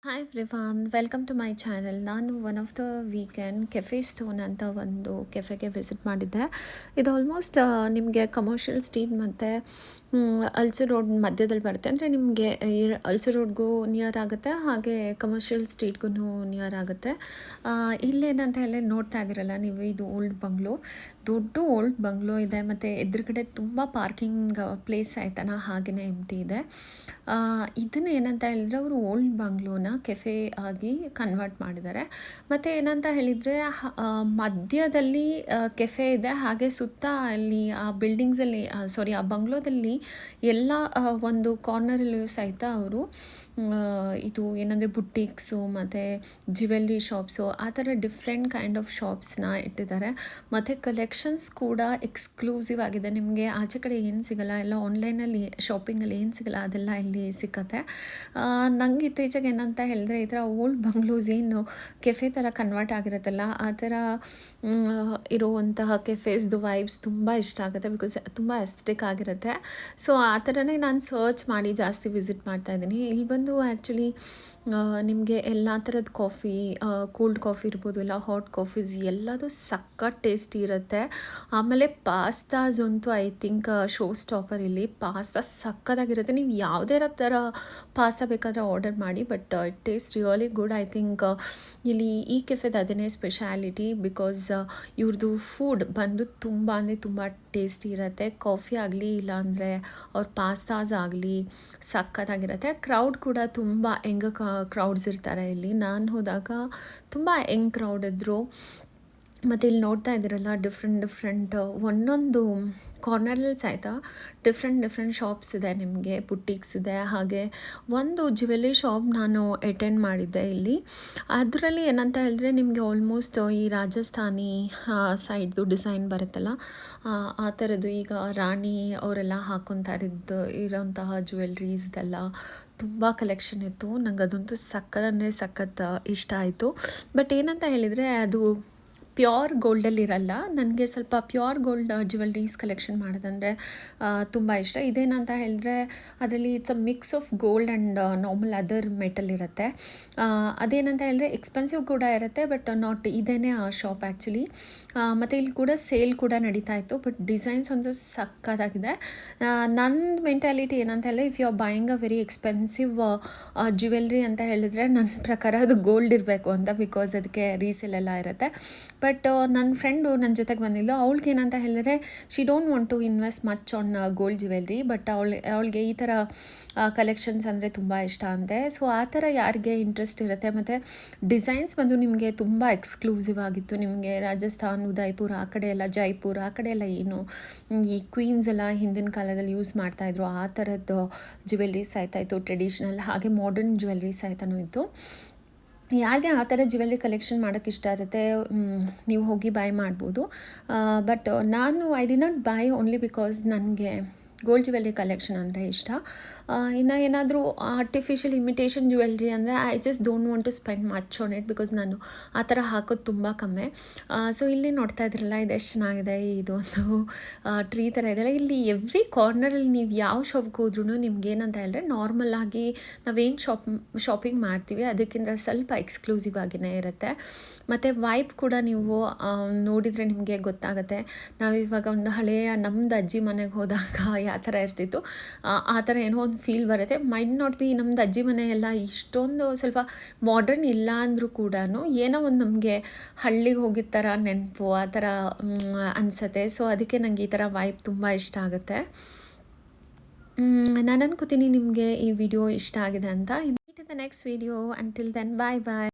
Hi everyone, welcome to my channel. ನಾನು one of the weekend cafe stone ಅಂತ ಒಂದು ಕೆಫೆಗೆ visit ಮಾಡಿದ್ದೆ. ಇದು ಆಲ್ಮೋಸ್ಟ್ ನಿಮಗೆ ಕಮರ್ಷಿಯಲ್ ಸ್ಟ್ರೀಟ್ ಮತ್ತು ಅಲ್ಸು ರೋಡ್ ಮಧ್ಯದಲ್ಲಿ ಬರುತ್ತೆ. ಅಂದರೆ ನಿಮಗೆ ಅಲ್ಸು ರೋಡ್ಗೂ ನಿಯರ್ ಆಗುತ್ತೆ, ಹಾಗೆ ಕಮರ್ಷಿಯಲ್ ಸ್ಟ್ರೀಟ್ಗೂ ನಿಯರ್ ಆಗುತ್ತೆ. ಇಲ್ಲೇನಂತ ಹೇಳಿ ನೋಡ್ತಾ ಇದ್ದೀರಲ್ಲ ನೀವು, ಇದು ಓಲ್ಡ್ ಬಂಗ್ಲೋ, ದೊಡ್ಡ ಓಲ್ಡ್ ಬಂಗ್ಲೋ ಇದೆ. ಮತ್ತು ಎದುರುಗಡೆ ತುಂಬ ಪಾರ್ಕಿಂಗ್ ಪ್ಲೇಸ್ ಆಯ್ತಾನ, ಹಾಗೆಯೇ ಎಂಟಿ ಇದೆ. ಇದನ್ನು ಏನಂತ ಹೇಳಿದರೆ ಅವರು ಓಲ್ಡ್ ಬಂಗ್ಲೋನ ಕೆಫೆ ಆಗಿ ಕನ್ವರ್ಟ್ ಮಾಡಿದ್ದಾರೆ. ಮತ್ತು ಏನಂತ ಹೇಳಿದರೆ ಮಧ್ಯದಲ್ಲಿ ಕೆಫೆ ಇದೆ, ಹಾಗೆ ಸುತ್ತ ಅಲ್ಲಿ ಆ ಬಿಲ್ಡಿಂಗ್ಸಲ್ಲಿ ಸಾರಿ ಆ ಬಂಗ್ಲೋದಲ್ಲಿ ಎಲ್ಲ ಒಂದು ಕಾರ್ನರಲ್ಲೂ ಸಹಿತ ಅವರು ಇದು ಏನಂದರೆ ಬುಟ್ಟಿಕ್ಸು ಮತ್ತು ಜ್ಯುವೆಲ್ರಿ ಶಾಪ್ಸು ಆ ಥರ ಡಿಫ್ರೆಂಟ್ ಕೈಂಡ್ ಆಫ್ ಶಾಪ್ಸ್ನ ಇಟ್ಟಿದ್ದಾರೆ. ಮತ್ತು ಕಲೆಕ್ಷನ್ಸ್ ಕೂಡ ಎಕ್ಸ್ಕ್ಲೂಸಿವ್ ಆಗಿದೆ. ನಿಮಗೆ ಆಚೆ ಕಡೆ ಏನು ಸಿಗಲ್ಲ, ಎಲ್ಲ ಆನ್ಲೈನಲ್ಲಿ ಶಾಪಿಂಗಲ್ಲಿ ಏನು ಸಿಗಲ್ಲ ಅದೆಲ್ಲ ಇಲ್ಲಿ ಸಿಕ್ಕತ್ತೆ. ನಂಗೆ ಇತ್ತೀಚೆಗೆ ಏನಂತ ಹೇಳಿದ್ರೆ ಈ ಥರ ಓಲ್ಡ್ ಬಂಗ್ಲೋಸ್ ಏನು ಕೆಫೆ ಥರ ಕನ್ವರ್ಟ್ ಆಗಿರುತ್ತಲ್ಲ, ಆ ಥರ ಇರುವಂತಹ ಕೆಫೇಸ್ದು ವೈಬ್ಸ್ ತುಂಬ ಇಷ್ಟ ಆಗುತ್ತೆ. ಬಿಕಾಸ್ ತುಂಬ ಎಸ್ಥೆಟಿಕ್ ಆಗಿರುತ್ತೆ. ಸೊ ಆ ಥರನೇ ನಾನು ಸರ್ಚ್ ಮಾಡಿ ಜಾಸ್ತಿ ವಿಸಿಟ್ ಮಾಡ್ತಾಯಿದ್ದೀನಿ. ಇಲ್ಲಿ ಬಂದು ಆ್ಯಕ್ಚುಲಿ ನಿಮಗೆ ಎಲ್ಲ ಥರದ ಕಾಫಿ, ಕೋಲ್ಡ್ ಕಾಫಿ ಇರ್ಬೋದು, ಇಲ್ಲ ಹಾಟ್ ಕಾಫೀಸ್ ಎಲ್ಲದು ಸಖತ್ ಟೇಸ್ಟಿ ಇರುತ್ತೆ. ಆಮೇಲೆ ಪಾಸ್ತಾಸ್ ಅಂತೂ ಐ ಥಿಂಕ್ ಶೋ ಸ್ಟಾಪರ್. ಇಲ್ಲಿ ಪಾಸ್ತಾ ಸಖತ್ತಾಗಿರುತ್ತೆ. ನೀವು ಯಾವುದೇ ಥರ ಪಾಸ್ತಾ ಬೇಕಾದರೆ ಆರ್ಡರ್ ಮಾಡಿ, but it taste really good. I think ಇಲ್ಲಿ ಈ ಕೆಫೆದು ಅದನ್ನೇ ಸ್ಪೆಷಾಲಿಟಿ. ಬಿಕಾಸ್ ಇವ್ರದ್ದು ಫುಡ್ ಬಂದು ತುಂಬ ಅಂದರೆ ತುಂಬ ಟೇಸ್ಟಿ ಇರುತ್ತೆ. ಕಾಫಿ ಆಗಲಿ ಇಲ್ಲಾಂದರೆ ಅವ್ರ ಪಾಸ್ತಾಸ್ ಆಗಲಿ ಸಖತ್ತಾಗಿರುತ್ತೆ. ಕ್ರೌಡ್ ಕೂಡ ತುಂಬ ಯಂಗ್ ಕ್ರೌಡ್ಸ್ ಇರ್ತಾರೆ ಇಲ್ಲಿ. ನಾನು ಹೋದಾಗ ತುಂಬ ಯಂಗ್ ಕ್ರೌಡ್ ಇದ್ದರು. ಮತ್ತು ಇಲ್ಲಿ ನೋಡ್ತಾ ಇದ್ದೀರಲ್ಲ ಡಿಫ್ರೆಂಟ್ ಒಂದೊಂದು ಕಾರ್ನರಲ್ಲಿ ಸಹಿತ ಡಿಫ್ರೆಂಟ್ ಶಾಪ್ಸ್ ಇದೆ. ನಿಮಗೆ ಬುಟ್ಟಿಕ್ಸ್ ಇದೆ, ಹಾಗೆ ಒಂದು ಜ್ಯುವೆಲ್ಲರಿ ಶಾಪ್ ನಾನು ಅಟೆಂಡ್ ಮಾಡಿದ್ದೆ ಇಲ್ಲಿ. ಅದರಲ್ಲಿ ಏನಂತ ಹೇಳಿದ್ರೆ ನಿಮಗೆ ಆಲ್ಮೋಸ್ಟ್ ಈ ರಾಜಸ್ಥಾನಿ ಸೈಡ್ದು ಡಿಸೈನ್ ಬರುತ್ತಲ್ಲ, ಆ ಥರದ್ದು ಈಗ ರಾಣಿ ಅವರೆಲ್ಲ ಹಾಕ್ಕೊತಾ ಇರೋಂತಹ ಜ್ಯುವೆಲ್ರೀಸ್ದೆಲ್ಲ ತುಂಬ ಕಲೆಕ್ಷನ್ ಇತ್ತು. ನಂಗೆ ಅದಂತೂ ಸಖತ್ ಇಷ್ಟ ಆಯಿತು. ಬಟ್ ಏನಂತ ಹೇಳಿದರೆ ಅದು ಪ್ಯೂರ್ ಗೋಲ್ಡಲ್ಲಿರಲ್ಲ. ನನಗೆ ಸ್ವಲ್ಪ ಪ್ಯೂರ್ ಗೋಲ್ಡ್ ಜ್ಯುವೆಲ್ರೀಸ್ ಕಲೆಕ್ಷನ್ ಮಾಡೋದಂದರೆ ತುಂಬ ಇಷ್ಟ. ಇದೇನಂತ ಹೇಳಿದ್ರೆ ಅದರಲ್ಲಿ it's a mix of gold and normal other metal ಇರುತ್ತೆ. ಅದೇನಂತ ಹೇಳಿದ್ರೆ ಎಕ್ಸ್ಪೆನ್ಸಿವ್ ಕೂಡ ಇರುತ್ತೆ, ಬಟ್ ನಾಟ್ ಇದೇನೇ ಆ ಶಾಪ್ ಆ್ಯಕ್ಚುಲಿ. ಮತ್ತು ಇಲ್ಲಿ ಕೂಡ ಸೇಲ್ ಕೂಡ ನಡೀತಾ ಇತ್ತು. ಬಟ್ ಡಿಸೈನ್ಸ್ ಒಂದು ಸಕ್ಕತ್ತಾಗಿದೆ. ನನ್ನ ಮೆಂಟಾಲಿಟಿ ಏನಂತ ಹೇಳಿದ್ರೆ, if you are buying a very expensive jewellery ಅಂತ ಹೇಳಿದ್ರೆ ನನ್ನ ಪ್ರಕಾರ ಅದು ಗೋಲ್ಡ್ ಇರಬೇಕು ಅಂತ, ಬಿಕಾಸ್ ಅದಕ್ಕೆ ರೀಸೇಲ್ ಎಲ್ಲ ಇರುತ್ತೆ. ಬಟ್ ನನ್ನ ಫ್ರೆಂಡು ನನ್ನ ಜೊತೆಗೆ ಬಂದಿಲ್ಲ. ಅವಳಿಗೆ ಏನಂತ ಹೇಳಿದ್ರೆ she don't want to invest much on gold jewellery, but ಅವಳಿಗೆ ಈ ಥರ ಕಲೆಕ್ಷನ್ಸ್ ಅಂದರೆ ತುಂಬ ಇಷ್ಟ ಅಂತೆ. ಸೊ ಆ ಥರ ಯಾರಿಗೆ ಇಂಟ್ರೆಸ್ಟ್ ಇರುತ್ತೆ. ಮತ್ತು ಡಿಸೈನ್ಸ್ ಬಂದು ನಿಮಗೆ ತುಂಬ ಎಕ್ಸ್ಕ್ಲೂಸಿವ್ ಆಗಿತ್ತು. ನಿಮಗೆ ರಾಜಸ್ಥಾನ್, ಉದಯ್ಪುರ ಆ ಕಡೆ ಎಲ್ಲ, ಜೈಪುರ ಆ ಕಡೆ ಎಲ್ಲ ಏನು ಈ ಕ್ವೀನ್ಸ್ ಎಲ್ಲ ಹಿಂದಿನ ಕಾಲದಲ್ಲಿ ಯೂಸ್ ಮಾಡ್ತಾಯಿದ್ರು ಆ ಥರದ್ದು ಜ್ಯುವೆಲ್ರೀಸ್ ಆಯ್ತಾ ಇತ್ತು, ಟ್ರೆಡಿಷ್ನಲ್ ಹಾಗೆ ಮಾಡರ್ನ್ ಜ್ಯುವೆಲ್ರೀಸ್ ಆಯ್ತಾನೂ ಇತ್ತು. ಯಾರಿಗೆ ಆ ಥರ ಜ್ಯುವೆಲ್ರಿ ಕಲೆಕ್ಷನ್ ಮಾಡೋಕ್ಕೆ ಇಷ್ಟ ಇರುತ್ತೆ, ನೀವು ಹೋಗಿ ಬೈ ಮಾಡ್ಬೋದು. ಬಟ್ ನಾನು I did not buy only because ನನಗೆ ಗೋಲ್ಡ್ ಜ್ಯುವೆಲ್ರಿ ಕಲೆಕ್ಷನ್ ಅಂದರೆ ಇಷ್ಟ. ಇನ್ನು ಏನಾದರೂ ಆರ್ಟಿಫಿಷಿಯಲ್ ಇಮಿಟೇಷನ್ ಜ್ಯುವೆಲ್ರಿ ಅಂದರೆ I just don't want to spend much on it, because ನಾನು ಆ ಥರ ಹಾಕೋದು ತುಂಬ ಕಮ್ಮಿ. ಸೊ ಇಲ್ಲಿ ನೋಡ್ತಾ ಇದ್ರಲ್ಲ, ಇದು ಎಷ್ಟು ಚೆನ್ನಾಗಿದೆ. ಇದೊಂದು ಟ್ರೀ ಥರ ಇದೆಯಲ್ಲ, ಇಲ್ಲಿ ಎವ್ರಿ ಕಾರ್ನರಲ್ಲಿ ನೀವು ಯಾವ ಶಾಪ್ಗೆ ಹೋದ್ರೂ ನಿಮ್ಗೆ ಏನಂತ ಹೇಳಿದ್ರೆ ನಾರ್ಮಲಾಗಿ ನಾವೇನು ಶಾಪಿಂಗ್ ಮಾಡ್ತೀವಿ ಅದಕ್ಕಿಂತ ಸ್ವಲ್ಪ ಎಕ್ಸ್ಕ್ಲೂಸಿವ್ ಆಗಿಯೇ ಇರುತ್ತೆ. ಮತ್ತು ವೈಬ್ ಕೂಡ ನೀವು ನೋಡಿದರೆ ನಿಮಗೆ ಗೊತ್ತಾಗುತ್ತೆ. ನಾವಿವಾಗ ಒಂದು ಹಳೆಯ ನಮ್ಮದು ಅಜ್ಜಿ ಮನೆಗೆ ಹೋದಾಗ ಯಾವ ಥರ ಇರ್ತಿತ್ತು ಆ ಥರ ಏನೋ ಒಂದು ಫೀಲ್ ಬರುತ್ತೆ. ಮೈಟ್ ನಾಟ್ ಬಿ ನಮ್ಮದು ಅಜ್ಜಿ ಮನೆ ಎಲ್ಲ ಇಷ್ಟೊಂದು ಸ್ವಲ್ಪ ಮಾಡರ್ನ್ ಇಲ್ಲ ಅಂದರೂ ಕೂಡ ಏನೋ ಒಂದು ನಮಗೆ ಹಳ್ಳಿಗೆ ಹೋಗಿದ್ದ ಥರ ನೆನಪು ಆ ಥರ ಅನಿಸುತ್ತೆ. ಸೊ ಅದಕ್ಕೆ ನನಗೆ ಈ ಥರ ವೈಬ್ ತುಂಬ ಇಷ್ಟ ಆಗುತ್ತೆ. ನಾನು ಅನ್ಕೋತೀನಿ ನಿಮಗೆ ಈ ವಿಡಿಯೋ ಇಷ್ಟ ಆಗಿದೆ ಅಂತ. In the next video, until then bye bye.